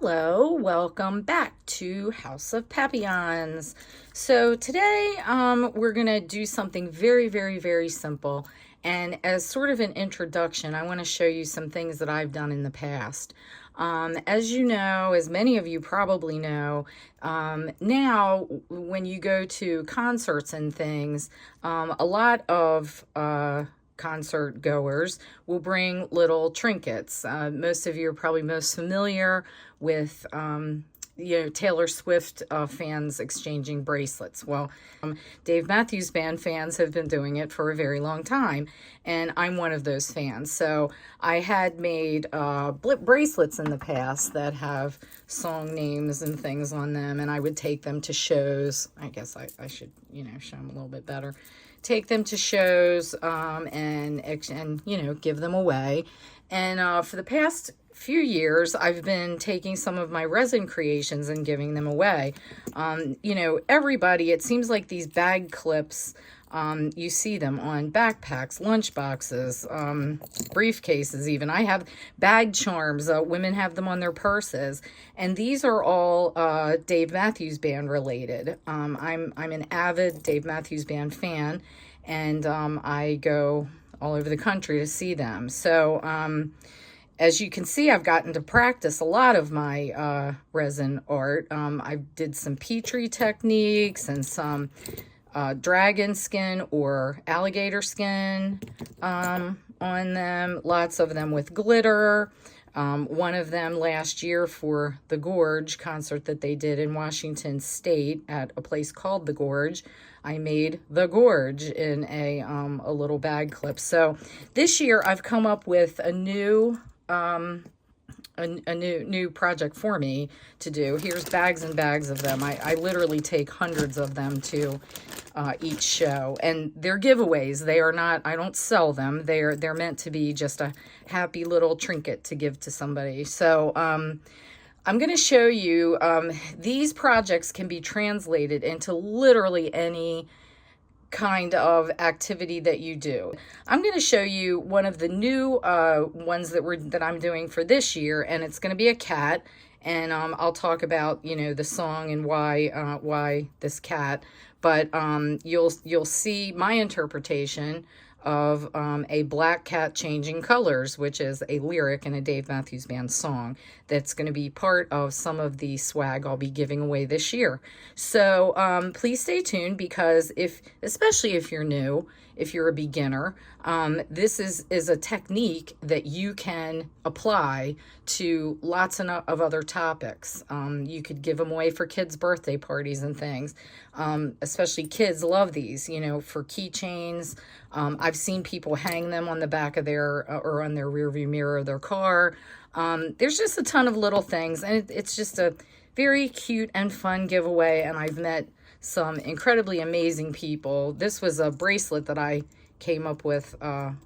Hello, welcome back to House of Papillons. So today we're going to do something very simple. And as sort of an introduction, I want to show you some things that I've done in the past. As you know, as many of you probably know, now when you go to concerts and things, a lot of concert goers will bring little trinkets. Most of you are probably most familiar with Taylor Swift fans exchanging bracelets. Well, Dave Matthews Band fans have been doing it for a very long time, and I'm one of those fans. So I had made bracelets in the past that have song names and things on them, and I would take them to shows. I guess I should, show them a little bit better. Take them to shows and give them away. And for the past few years, I've been taking some of my resin creations and giving them away. Everybody, it seems like these bag clips, you see them on backpacks, lunch boxes, briefcases even. I have bag charms. Women have them on their purses. And these are all Dave Matthews Band related. I'm an avid Dave Matthews Band fan, and I go all over the country to see them. So as you can see, I've gotten to practice a lot of my resin art. I did some Petri techniques and some dragon skin or alligator skin on them. Lots of them with glitter. One of them last year for the Gorge concert that they did in Washington State at a place called the Gorge. I made the Gorge in a little bag clip. So this year I've come up with a new new project for me to do. Here's bags and bags of them. I literally take hundreds of them to each show, and they're giveaways. They are not, I don't sell them. They're meant to be just a happy little trinket to give to somebody. So I'm going to show you, these projects can be translated into literally any kind of activity that you do. I'm going to show you one of the new ones that I'm doing for this year, and it's going to be a cat. And I'll talk about the song and why this cat. But you'll see my interpretation of a black cat changing colors, which is a lyric in a Dave Matthews Band song that's going to be part of some of the swag I'll be giving away this year. So please stay tuned, because especially if you're new, if you're a beginner, this is a technique that you can apply to lots of other topics. You could give them away for kids' birthday parties and things. Especially kids love these, for keychains. I've seen people hang them on the back of their or on their rearview mirror of their car. There's just a ton of little things, and it's just a very cute and fun giveaway, and I've met some incredibly amazing people. This was a bracelet that I came up with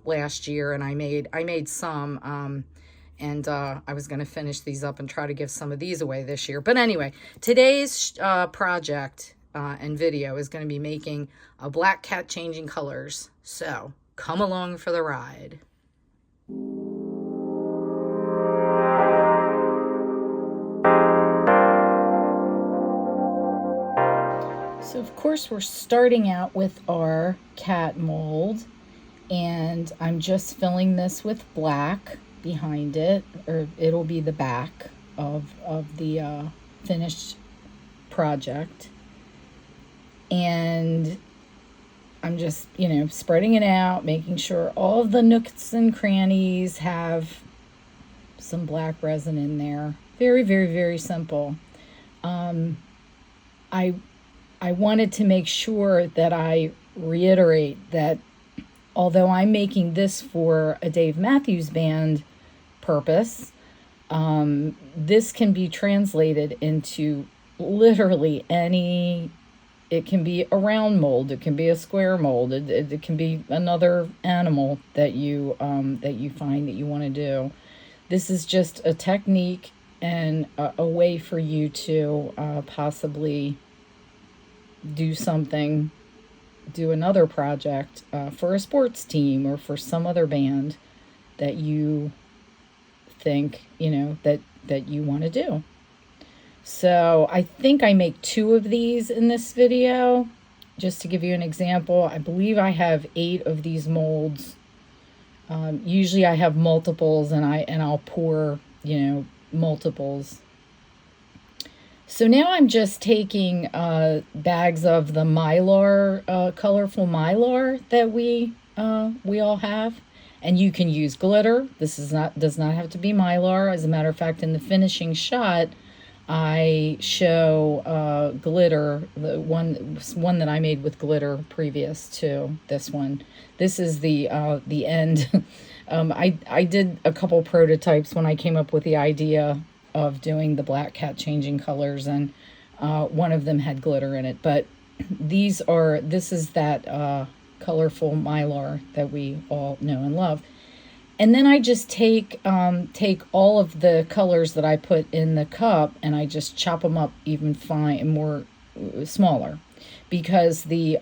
last year, and I made some, and I was going to finish these up and try to give some of these away this year. But anyway, today's project and video is going to be making a black cat changing colors. So come along for the ride. So of course we're starting out with our cat mold, and I'm just filling this with black behind it, or it'll be the back of the finished project. And I'm just, spreading it out, making sure all of the nooks and crannies have some black resin in there. Very simple. I wanted to make sure that I reiterate that although I'm making this for a Dave Matthews Band purpose, this can be translated into literally any. It can be a round mold, it can be a square mold, it can be another animal that you find that you want to do. This is just a technique and a way for you to possibly do another project for a sports team or for some other band that you think, that you want to do. So I think I make 2 of these in this video. Just to give you an example, I believe I have 8 of these molds. Usually I have multiples, and I'll pour, you know, multiples. So now I'm just taking bags of the Mylar, colorful Mylar that we all have, and you can use glitter. This does not have to be Mylar. As a matter of fact, in the finishing shot, I show glitter, the one that I made with glitter previous to this one. This is the end. I did a couple prototypes when I came up with the idea of doing the black cat changing colors, and one of them had glitter in it. But this is that colorful Mylar that we all know and love. And then I just take all of the colors that I put in the cup, and I just chop them up even fine, more smaller, because the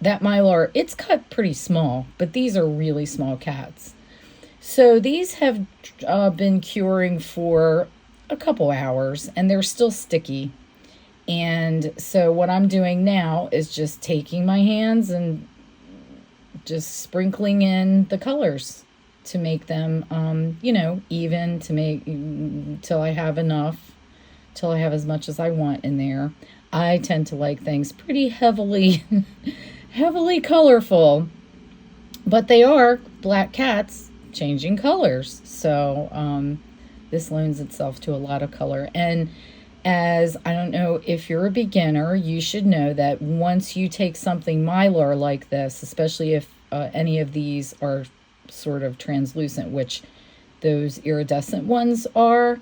that Mylar, it's cut pretty small, but these are really small cats. So these have been curing for a couple hours, and they're still sticky. And so what I'm doing now is just taking my hands and just sprinkling in the colors to make them, you know, even, to make, till I have enough, till I have as much as I want in there. I tend to like things pretty heavily, heavily colorful, but they are black cats changing colors. So this lends itself to a lot of color. And as, I don't know, if you're a beginner, you should know that once you take something Mylar like this, especially if any of these are sort of translucent, which those iridescent ones are,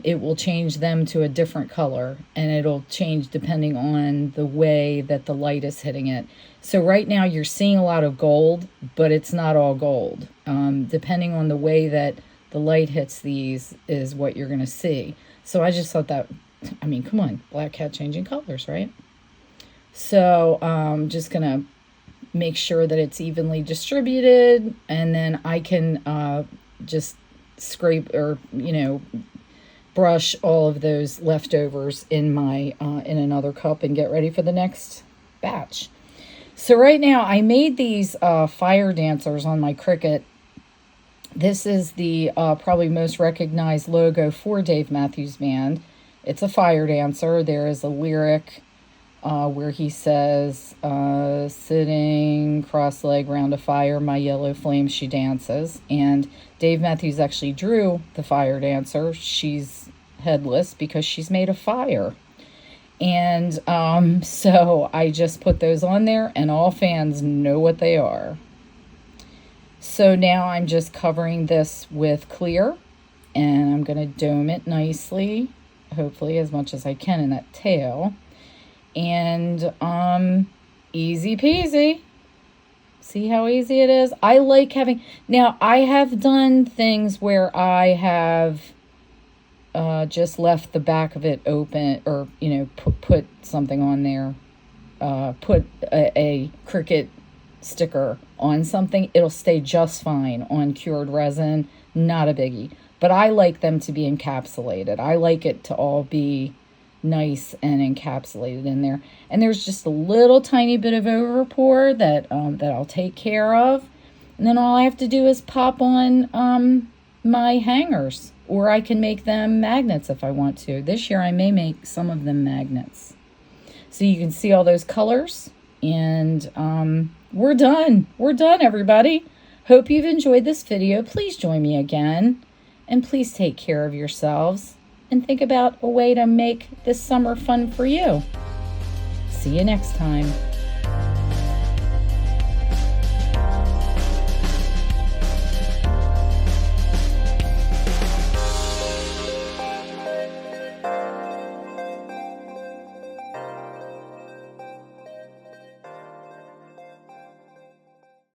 it will change them to a different color, and it'll change depending on the way that the light is hitting it. So right now you're seeing a lot of gold, but it's not all gold. Depending on the way that the light hits these is what you're going to see. So I just thought that, I mean, come on, black cat changing colors, right? So I'm just going to make sure that it's evenly distributed, and then I can just scrape, or, you know, brush all of those leftovers in my in another cup and get ready for the next batch. So right now I made these fire dancers on my Cricut. This is the probably most recognized logo for Dave Matthews Band. It's a fire dancer. There is a lyric where he says, sitting cross-legged round a fire, my yellow flame she dances. And Dave Matthews actually drew the fire dancer. She's headless because she's made of fire. And so I just put those on there, and all fans know what they are. So now I'm just covering this with clear, and I'm going to dome it nicely, hopefully as much as I can in that tail. And easy peasy. See how easy it is? I like having, now I have done things where I have just left the back of it open, or, you know, put something on there, put a Cricut sticker on something. It'll stay just fine on cured resin, not a biggie. But I like them to be encapsulated. I like it to all be nice and encapsulated in there. And there's just a little tiny bit of over pour that that I'll take care of. And then all I have to do is pop on my hangers, or I can make them magnets if I want to. This year I may make some of them magnets. So you can see all those colors, and we're done. We're done, everybody. Hope you've enjoyed this video. Please join me again, and please take care of yourselves and think about a way to make this summer fun for you. See you next time.